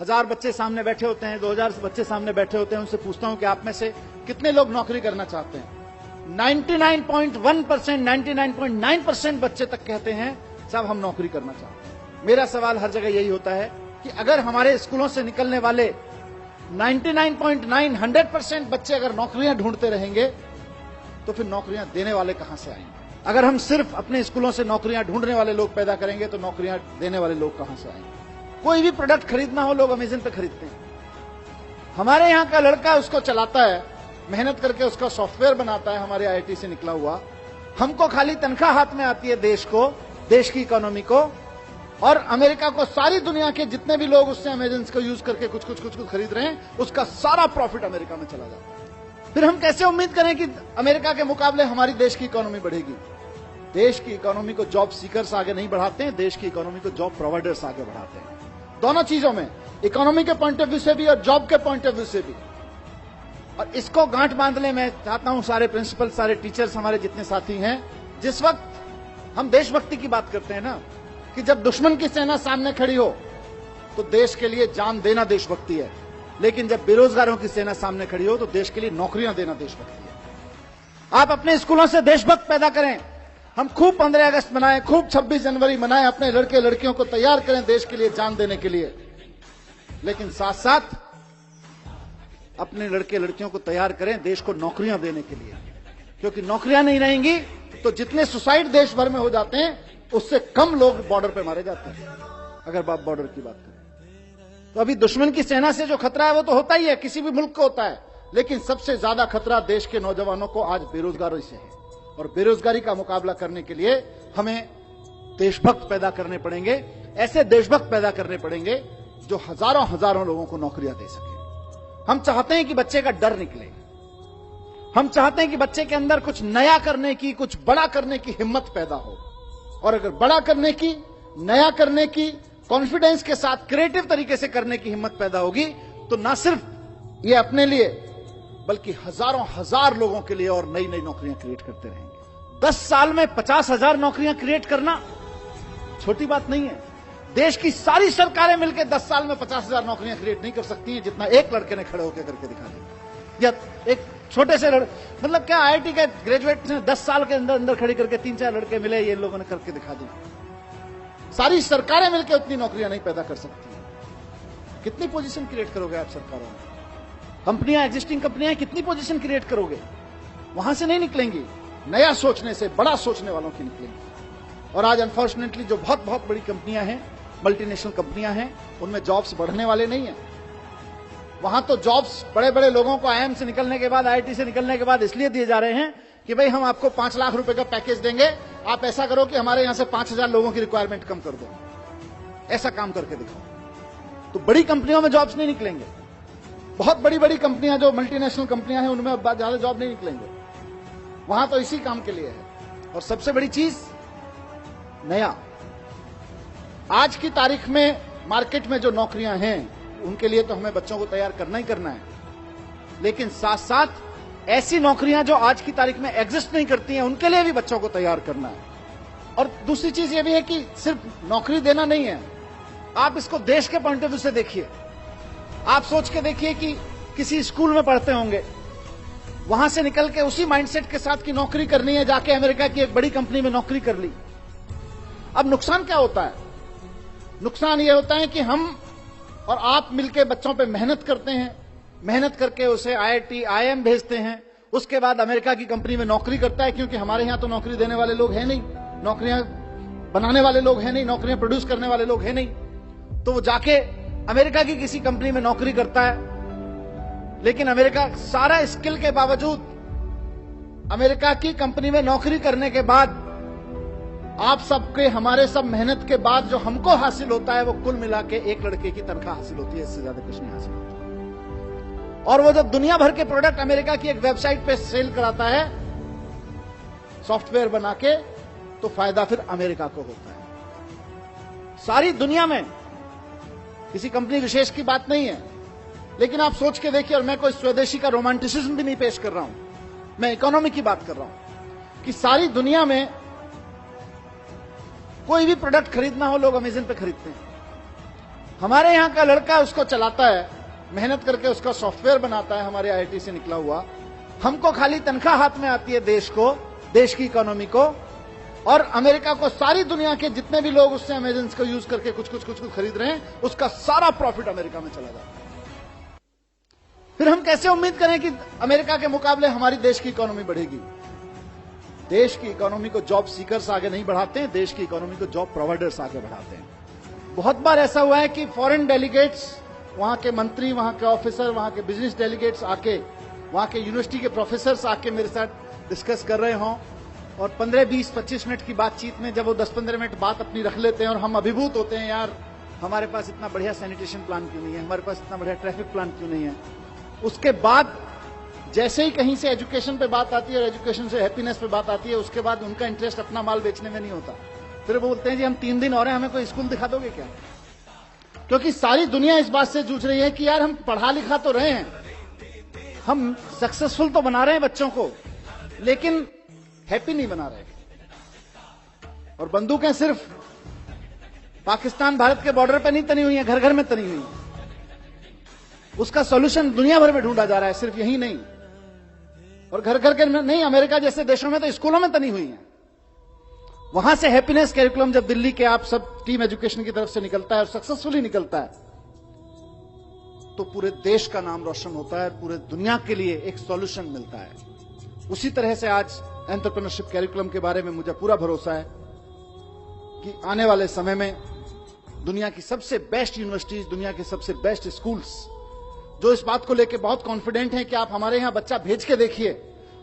1000 बच्चे सामने बैठे होते हैं, 2000 बच्चे सामने बैठे होते हैं, उनसे पूछता हूं कि आप में से कितने लोग नौकरी करना चाहते हैं। 99.1%, 99.9% बच्चे तक कहते हैं साहब हम नौकरी करना चाहते हैं। मेरा सवाल हर जगह यही होता है कि अगर हमारे स्कूलों से निकलने वाले 99.9, 100% बच्चे अगर नौकरियां ढूंढते रहेंगे तो फिर नौकरियां देने वाले कहां से आएंगे? अगर हम सिर्फ अपने स्कूलों से नौकरियां ढूंढने वाले लोग पैदा करेंगे तो नौकरियां देने वाले लोग कहां से आएंगे? कोई भी प्रोडक्ट खरीदना हो लोग अमेजन पे खरीदते हैं। हमारे यहां का लड़का उसको चलाता है, मेहनत करके उसका सॉफ्टवेयर बनाता है, हमारे आईआईटी से निकला हुआ। हमको खाली तनख्वाह हाथ में आती है देश को, देश की इकोनॉमी को, और अमेरिका को सारी दुनिया के जितने भी लोग उससे अमेजन को यूज करके कुछ खरीद रहे हैं, उसका सारा प्रॉफिट अमेरिका में चला जाता है। फिर हम कैसे उम्मीद करें कि अमेरिका के मुकाबले हमारी देश की इकोनॉमी बढ़ेगी? देश की इकोनॉमी को जॉब सीकर्स आगे नहीं बढ़ाते हैं, देश की इकोनॉमी को जॉब प्रोवाइडर्स आगे बढ़ाते हैं। दोनों चीजों में, इकोनॉमी के पॉइंट ऑफ व्यू से भी और जॉब के पॉइंट ऑफ व्यू से भी। और इसको गांठ बांधने मैं चाहता हूं सारे प्रिंसिपल, सारे टीचर्स, हमारे जितने साथी हैं, जिस वक्त हम देशभक्ति की बात करते हैं ना, कि जब दुश्मन की सेना सामने खड़ी हो तो देश के लिए जान देना देशभक्ति है, लेकिन जब बेरोजगारों की सेना सामने खड़ी हो तो देश के लिए नौकरियां देना देशभक्ति है। आप अपने स्कूलों से देशभक्त पैदा करें। हम खूब 15 अगस्त मनाएं, खूब 26 जनवरी मनाएं, अपने लड़के लड़कियों को तैयार करें देश के लिए जान देने के लिए, लेकिन साथ साथ अपने लड़के लड़कियों को तैयार करें देश को नौकरियां देने के लिए, क्योंकि नौकरियां नहीं रहेंगी तो जितने सुसाइड देश भर में हो जाते हैं उससे कम लोग बॉर्डर पे मारे जाते हैं। अगर बात बॉर्डर की बात करें तो अभी दुश्मन की सेना से जो खतरा है वो तो होता ही है, किसी भी मुल्क को होता है, लेकिन सबसे ज्यादा खतरा देश के नौजवानों को आज बेरोजगारी से है। और बेरोजगारी का मुकाबला करने के लिए हमें देशभक्त पैदा करने पड़ेंगे, ऐसे देशभक्त पैदा करने पड़ेंगे जो हजारों हजारों लोगों को नौकरियां दे सके। हम चाहते हैं कि बच्चे का डर निकले, हम चाहते हैं कि बच्चे के अंदर कुछ नया करने की, कुछ बड़ा करने की हिम्मत पैदा हो। और अगर बड़ा करने की, नया करने की, कॉन्फिडेंस के साथ क्रिएटिव तरीके से करने की हिम्मत पैदा होगी तो ना सिर्फ ये अपने लिए बल्कि हजारों हजार लोगों के लिए और नई नई नौकरियां क्रिएट करते रहेंगे। 10 साल में 50,000 नौकरियां क्रिएट करना छोटी बात नहीं है। देश की सारी सरकारें मिलकर 10 साल में 50,000 नौकरियां क्रिएट नहीं कर सकती हैं, जितना एक लड़के ने खड़े होकर करके दिखा दिया। या एक छोटे से मतलब क्या आईआईटी के ग्रेजुएट ने 10 साल के अंदर अंदर खड़ी करके 3-4 लड़के मिले, ये लोगों ने करके दिखा दी। सारी सरकारें मिलकर उतनी नौकरियां नहीं पैदा कर सकती। कितनी पोजीशन क्रिएट करोगे आप सरकारों में? कंपनियां, एग्जिस्टिंग कंपनियां कितनी पोजीशन क्रिएट करोगे? वहां से नहीं निकलेंगी, नया सोचने से, बड़ा सोचने वालों की निकलेंगी। और आज अनफॉर्चुनेटली जो बहुत बहुत बड़ी कंपनियां हैं, मल्टीनेशनल कंपनियां हैं, उनमें जॉब्स बढ़ने वाले नहीं है। वहां तो जॉब्स बड़े बड़े लोगों को आईआईएम से निकलने के बाद, आईआईटी से निकलने के बाद इसलिए दिए जा रहे हैं कि भाई हम आपको 5 लाख रुपए का पैकेज देंगे, आप ऐसा करो कि हमारे यहां से 5,000 लोगों की रिक्वायरमेंट कम कर दो। ऐसा काम करके दिखाओ। तो बड़ी कंपनियों में जॉब्स नहीं निकलेंगे। बहुत बड़ी बड़ी कंपनियां जो मल्टीनेशनल कंपनियां हैं उनमें ज्यादा जॉब नहीं निकलेंगे। वहां तो इसी काम के लिए है। और सबसे बड़ी चीज नया, आज की तारीख में मार्केट में जो नौकरियां हैं उनके लिए तो हमें बच्चों को तैयार करना ही करना है, लेकिन साथ साथ ऐसी नौकरियां जो आज की तारीख में एग्जिस्ट नहीं करती हैं उनके लिए भी बच्चों को तैयार करना है। और दूसरी चीज ये भी है कि सिर्फ नौकरी देना नहीं है, आप इसको देश के पॉइंट ऑफ व्यू से देखिए। आप सोच के देखिए कि किसी स्कूल में पढ़ते होंगे, वहां से निकल के उसी माइंडसेट के साथ की नौकरी करनी है, जाके अमेरिका की एक बड़ी कंपनी में नौकरी कर ली। अब नुकसान क्या होता है? नुकसान यह होता है कि हम और आप मिलकर बच्चों पे मेहनत करते हैं, मेहनत करके उसे आईआईटी, आईएम भेजते हैं, उसके बाद अमेरिका की कंपनी में नौकरी करता है, क्योंकि हमारे यहां तो नौकरी देने वाले लोग हैं नहीं, नौकरियां बनाने वाले लोग हैं नहीं, नौकरियां प्रोड्यूस करने वाले लोग हैं नहीं। तो वो जाके अमेरिका की किसी कंपनी में नौकरी करता है, लेकिन अमेरिका सारा स्किल के बावजूद, अमेरिका की कंपनी में नौकरी करने के बाद आप सबके, हमारे सब मेहनत के बाद जो हमको हासिल होता है वो कुल मिला के एक लड़के की तनख्वाह हासिल होती है, इससे ज्यादा कुछ नहीं हासिल होता। और वो जब दुनिया भर के प्रोडक्ट अमेरिका की एक वेबसाइट पे सेल कराता है सॉफ्टवेयर बना के, तो फायदा फिर अमेरिका को होता है। सारी दुनिया में किसी कंपनी विशेष की बात नहीं है, लेकिन आप सोच के देखिए, और मैं कोई स्वदेशी का रोमांटिसिज्म भी नहीं पेश कर रहा हूं, मैं इकोनॉमी की बात कर रहा हूं कि सारी दुनिया में कोई भी प्रोडक्ट खरीदना हो लोग अमेजन पे खरीदते हैं। हमारे यहां का लड़का उसको चलाता है, मेहनत करके उसका सॉफ्टवेयर बनाता है, हमारे आईआईटी से निकला हुआ। हमको खाली तनख्वाह हाथ में आती है देश को, देश की इकोनॉमी को, और अमेरिका को सारी दुनिया के जितने भी लोग उससे अमेजन को यूज करके कुछ कुछ खरीद रहे हैं, उसका सारा प्रॉफिट अमेरिका में चला जाता है। फिर हम कैसे उम्मीद करें कि अमेरिका के मुकाबले हमारी देश की इकोनॉमी बढ़ेगी? देश की इकोनॉमी को जॉब सीकर्स आगे नहीं बढ़ाते हैं, देश की इकोनॉमी को जॉब प्रोवाइडर्स आगे बढ़ाते हैं। बहुत बार ऐसा हुआ है कि फॉरेन डेलीगेट्स, वहां के मंत्री, वहां के ऑफिसर, वहां के बिजनेस डेलीगेट्स आके, वहां के यूनिवर्सिटी के प्रोफेसर्स आके मेरे साथ डिस्कस कर रहे हों, और 15, 20, 25 मिनट की बातचीत में जब वो 10-15 मिनट बात अपनी रख लेते हैं और हम अभिभूत होते हैं, यार हमारे पास इतना बढ़िया सैनिटेशन प्लान क्यों नहीं है, हमारे पास इतना बढ़िया ट्रैफिक प्लान क्यों नहीं है। उसके बाद जैसे ही कहीं से एजुकेशन पे बात आती है और एजुकेशन से हैप्पीनेस पे बात आती है, उसके बाद उनका इंटरेस्ट अपना माल बेचने में नहीं होता। फिर वो बोलते हैं जी हम 3 दिन और हैं, हमें कोई स्कूल दिखा दोगे क्या? क्योंकि सारी दुनिया इस बात से जूझ रही है कि यार हम पढ़ा लिखा तो रहे हैं, हम सक्सेसफुल तो बना रहे हैं बच्चों को, लेकिन हैप्पी नहीं बना रहे। और बंदूकें सिर्फ पाकिस्तान भारत के बॉर्डर पर नहीं तनी हुई हैं, घर घर में तनी हुई हैं। उसका सॉल्यूशन दुनिया भर में ढूंढा जा रहा है, सिर्फ यही नहीं, और घर घर के नहीं, अमेरिका जैसे देशों में तो स्कूलों में तनी हुई है। वहां से हैप्पीनेस कैरिकुलम जब दिल्ली के आप सब टीम एजुकेशन की तरफ से निकलता है और सक्सेसफुली निकलता है, तो पूरे देश का नाम रोशन होता है, पूरे दुनिया के लिए एक सॉल्यूशन मिलता है। उसी तरह से आज एंटरप्रेन्योरशिप कैरिकुलम के बारे में मुझे पूरा भरोसा है कि आने वाले समय में दुनिया की सबसे बेस्ट यूनिवर्सिटीज, दुनिया के सबसे बेस्ट स्कूल्स जो इस बात को लेकर बहुत कॉन्फिडेंट हैं कि आप हमारे यहां बच्चा भेज के देखिए,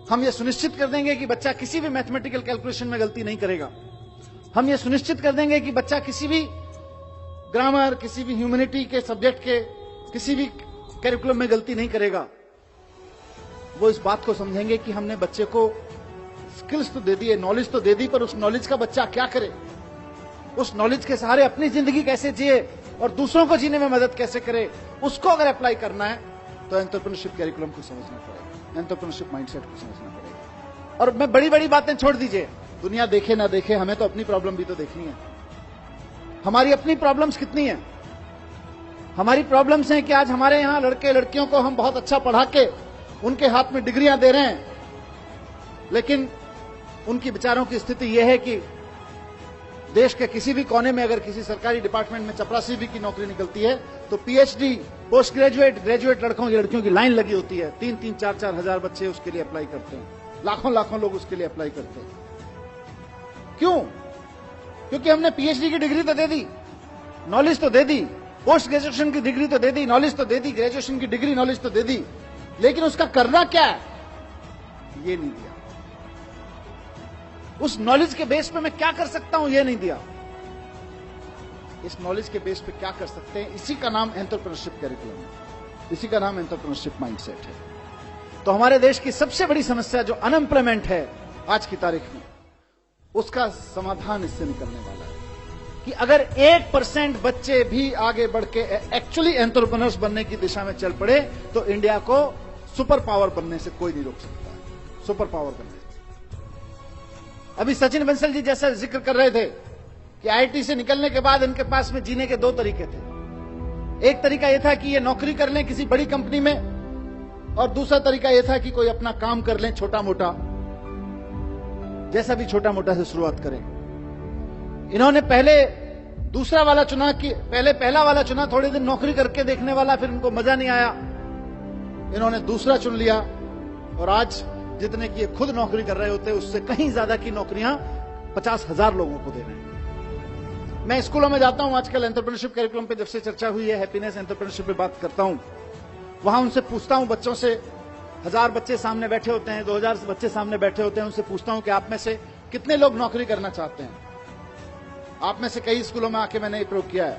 हम ये सुनिश्चित कर देंगे कि बच्चा किसी भी मैथमेटिकल कैलकुलेशन में गलती नहीं करेगा। हम ये सुनिश्चित कर देंगे कि बच्चा किसी भी ग्रामर, किसी भी ह्यूमैनिटी के सब्जेक्ट के किसी भी कैरिकुलम में गलती नहीं करेगा। वो इस बात को समझेंगे कि हमने बच्चे को स्किल्स तो दे दी, नॉलेज तो दे दी, पर उस नॉलेज का बच्चा क्या करे, उस नॉलेज के सहारे अपनी जिंदगी कैसे जिए और दूसरों को जीने में मदद कैसे करे, उसको अगर अप्लाई करना है तो एंटरप्रेन्योरशिप कैरिकुलम को समझना पड़ेगा, एंटरप्रेन्योरशिप माइंडसेट को समझना पड़ेगा। और मैं बड़ी बड़ी बातें छोड़ दीजिए, दुनिया देखे ना देखे, हमें तो अपनी प्रॉब्लम भी तो देखनी है। हमारी अपनी प्रॉब्लम्स कितनी है? हमारी प्रॉब्लम्स हैं कि आज हमारे यहां लड़के लड़कियों को हम बहुत अच्छा पढ़ा के उनके हाथ में डिग्रियां दे रहे हैं, लेकिन उनकी बेचारों की स्थिति यह है कि देश के किसी भी कोने में अगर किसी सरकारी डिपार्टमेंट में चपरासी भी की नौकरी निकलती है तो पीएचडी, पोस्ट ग्रेजुएट, ग्रेजुएट लड़कों की लड़कियों की लाइन लगी होती है। 3-3, 4-4 हजार बच्चे उसके लिए अप्लाई करते हैं, लाखों लाखों लोग उसके लिए अप्लाई करते हैं। क्यों? क्योंकि हमने पीएचडी की डिग्री तो दे दी, नॉलेज तो दे दी, पोस्ट ग्रेजुएशन की डिग्री तो दे दी, नॉलेज तो दे दी, ग्रेजुएशन की डिग्री, नॉलेज तो दे दी, लेकिन उसका करना क्या है ये नहीं दिया। उस नॉलेज के बेस पे मैं क्या कर सकता हूं ये नहीं दिया। इस नॉलेज के बेस पे क्या कर सकते हैं, इसी का नाम एंटरप्रेन्योरशिप कैरिकुलम है, इसी का नाम एंटरप्रेन्योरशिप माइंडसेट है। तो हमारे देश की सबसे बड़ी समस्या जो अनएम्प्लॉयमेंट है आज की तारीख में, उसका समाधान इससे निकलने वाला है कि अगर 1% बच्चे भी आगे बढ़ के एक्चुअली एंटरप्रेन्योर्स बनने की दिशा में चल पड़े तो इंडिया को सुपर पावर बनने से कोई नहीं रोक सकता है, सुपर पावर बनने। अभी सचिन बंसल जी जैसा जिक्र कर रहे थे कि आईआईटी से निकलने के बाद इनके पास में जीने के 2 तरीके थे। एक तरीका यह था कि ये नौकरी कर लें किसी बड़ी कंपनी में, और दूसरा तरीका यह था कि कोई अपना काम कर लें छोटा मोटा, जैसा भी छोटा मोटा से शुरुआत करें। इन्होंने पहले दूसरा वाला चुना कि पहले पहला वाला चुना, थोड़े दिन नौकरी करके देखने वाला, फिर उनको मजा नहीं आया, इन्होंने दूसरा चुन लिया, और आज जितने की ये खुद नौकरी कर रहे होते हैं उससे कहीं ज्यादा की नौकरियां 50,000 लोगों को दे रहे हैं। मैं स्कूलों में जाता हूं, आजकल एंटरप्रेन्योरशिप कैरिकुलम पे जब से चर्चा हुई है, हैप्पीनेस एंटरप्रेन्योरशिप पे बात करता हूं, वहां उनसे पूछता हूं, बच्चों से, 1000 बच्चे सामने बैठे होते हैं, 2000 बच्चे सामने बैठे होते हैं, उनसे पूछता हूं कि आप में से कितने लोग नौकरी करना चाहते हैं। आप में से कई स्कूलों में आके मैंने ये प्रयोग किया है,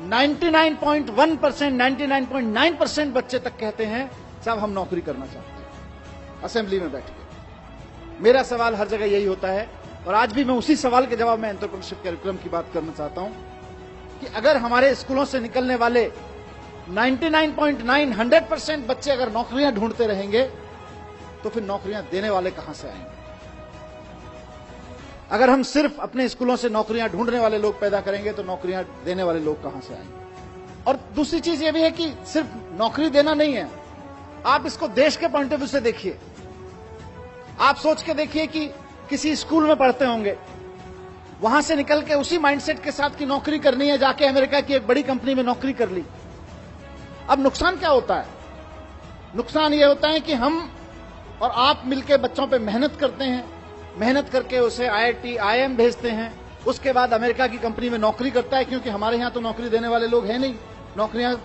99.1%, 99.9% बच्चे तक कहते हैं साहब हम नौकरी करना चाहते हैं, असेंबली में बैठ के। मेरा सवाल हर जगह यही होता है, और आज भी मैं उसी सवाल के जवाब में एंटरप्रेन्योरशिप कैरिकुलम की बात करना चाहता हूं कि अगर हमारे स्कूलों से निकलने वाले 99.9, 100% बच्चे अगर नौकरियां ढूंढते रहेंगे तो फिर नौकरियां देने वाले कहां से आएंगे? अगर हम सिर्फ अपने स्कूलों से नौकरियां ढूंढने वाले लोग पैदा करेंगे तो नौकरियां देने वाले लोग कहां से आएंगे? और दूसरी चीज ये भी है कि सिर्फ नौकरी देना नहीं है, आप इसको देश के पॉइंट ऑफ व्यू से देखिए। आप सोच के देखिए कि किसी स्कूल में पढ़ते होंगे, वहां से निकल के उसी माइंडसेट के साथ की नौकरी करनी है, जाके अमेरिका की एक बड़ी कंपनी में नौकरी कर ली। अब नुकसान क्या होता है? नुकसान यह होता है कि हम और आप मिलकर बच्चों पे मेहनत करते हैं, मेहनत करके उसे IIT, IIM भेजते हैं, उसके बाद अमेरिका की कंपनी में नौकरी करता है, क्योंकि हमारे यहां तो नौकरी देने वाले लोग हैं नहीं, नौकरियां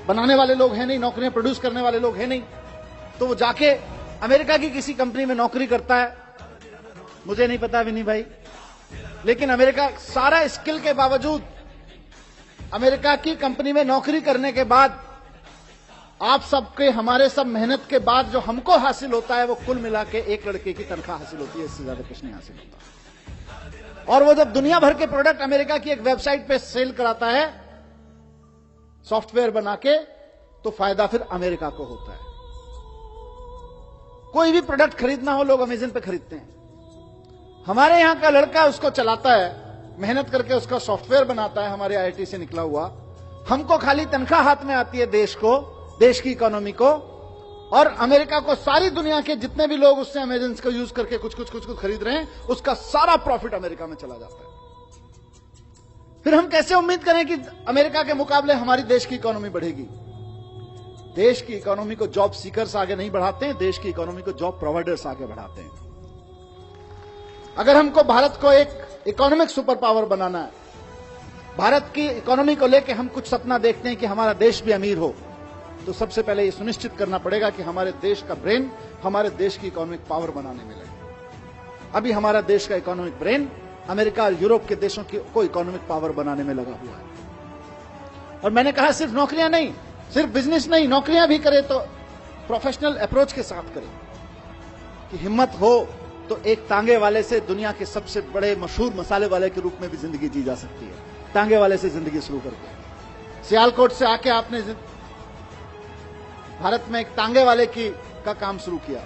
बनाने वाले लोग हैं नहीं, नौकरियां प्रोड्यूस करने वाले लोग हैं नहीं, तो वो जाके अमेरिका की किसी कंपनी में नौकरी करता है। मुझे नहीं पता विनी भाई, लेकिन अमेरिका सारा स्किल के बावजूद अमेरिका की कंपनी में नौकरी करने के बाद आप सबके, हमारे सब मेहनत के बाद जो हमको हासिल होता है वो कुल मिला के एक लड़के की तनख्वाह हासिल होती है, इससे ज्यादा कुछ नहीं हासिल होता। और वो जब दुनिया भर के प्रोडक्ट अमेरिका की एक वेबसाइट पे सेल कराता है सॉफ्टवेयर बना के, तो फायदा फिर अमेरिका को होता है। कोई भी प्रोडक्ट खरीदना हो, लोग अमेजन पे खरीदते हैं। हमारे यहां का लड़का उसको चलाता है, मेहनत करके उसका सॉफ्टवेयर बनाता है, हमारे IIT से निकला हुआ। हमको खाली तनख्वाह हाथ में आती है, देश को, देश की इकोनॉमी को, और अमेरिका को, सारी दुनिया के जितने भी लोग उससे अमेजन को यूज करके कुछ खरीद रहे हैं, उसका सारा प्रॉफिट अमेरिका में चला जाता है। फिर हम कैसे उम्मीद करें कि अमेरिका के मुकाबले हमारी देश की इकोनॉमी बढ़ेगी? देश की इकोनॉमी को जॉब सीकर्स आगे नहीं बढ़ाते हैं, देश की इकोनॉमी को जॉब प्रोवाइडर्स आगे बढ़ाते हैं। अगर हमको भारत को एक इकोनॉमिक सुपर पावर बनाना है, भारत की इकोनॉमी को लेकर हम कुछ सपना देखते हैं कि हमारा देश भी अमीर हो, तो सबसे पहले यह सुनिश्चित करना पड़ेगा कि हमारे देश का ब्रेन हमारे देश की इकोनॉमिक पावर बनाने में लगे। अभी हमारा देश का इकोनॉमिक ब्रेन अमेरिका और यूरोप के देशों को इकोनॉमिक पावर बनाने में लगा हुआ है। और मैंने कहा सिर्फ नौकरियां नहीं, सिर्फ बिजनेस नहीं, नौकरियां भी करे तो प्रोफेशनल अप्रोच के साथ करें, कि हिम्मत हो तो एक तांगे वाले से दुनिया के सबसे बड़े मशहूर मसाले वाले के रूप में भी जिंदगी जी जा सकती है। तांगे वाले से जिंदगी शुरू करके, सियालकोट से आके आपने भारत में एक तांगे वाले का काम शुरू किया,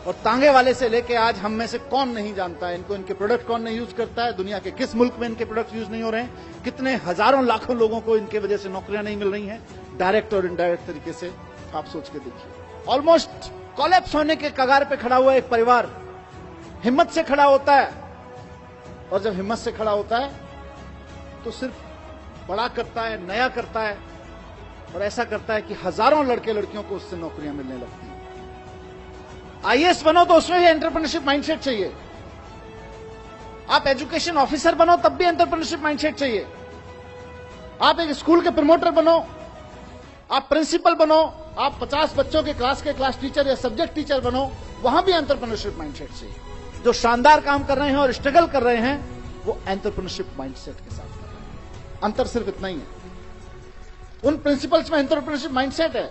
और तांगे वाले से लेके आज हम में से कौन नहीं जानता है इनको, इनके प्रोडक्ट कौन नहीं यूज करता है, दुनिया के किस मुल्क में इनके प्रोडक्ट यूज नहीं हो रहे हैं, कितने हजारों लाखों लोगों को इनके वजह से नौकरियां नहीं मिल रही हैं, डायरेक्ट और इनडायरेक्ट तरीके से। आप सोच के देखिए, ऑलमोस्ट कोलैप्स होने के कगार पे खड़ा हुआ एक परिवार हिम्मत से खड़ा होता है, और जब हिम्मत से खड़ा होता है तो सिर्फ बड़ा करता है, नया करता है, और ऐसा करता है कि हजारों लड़के लड़कियों को उससे नौकरियां मिलने लगती हैं। IAS बनो तो उसमें भी एंटरप्रेन्योरशिप माइंडसेट चाहिए। आप एजुकेशन ऑफिसर बनो तब भी एंटरप्रेन्योरशिप माइंडसेट चाहिए। आप एक स्कूल के प्रमोटर बनो, आप प्रिंसिपल बनो, आप 50 बच्चों के क्लास टीचर या सब्जेक्ट टीचर बनो, वहां भी एंटरप्रेन्योरशिप माइंडसेट चाहिए। जो शानदार काम कर रहे हैं और स्ट्रगल कर रहे हैं, वो एंटरप्रेन्योरशिप माइंडसेट के साथ कर रहे हैं। अंतर सिर्फ इतना ही है, उन प्रिंसिपल्स में एंटरप्रेन्योरशिप माइंडसेट है,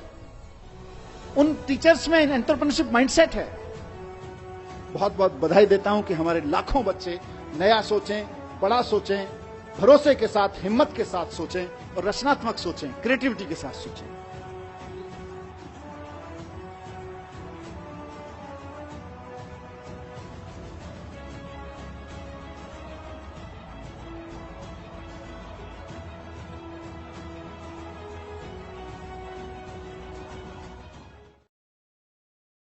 उन टीचर्स में एंटरप्रेन्योरशिप माइंडसेट है। बहुत बहुत बधाई देता हूं कि हमारे लाखों बच्चे नया सोचें, बड़ा सोचें, भरोसे के साथ, हिम्मत के साथ सोचें, और रचनात्मक सोचें, क्रिएटिविटी के साथ सोचें।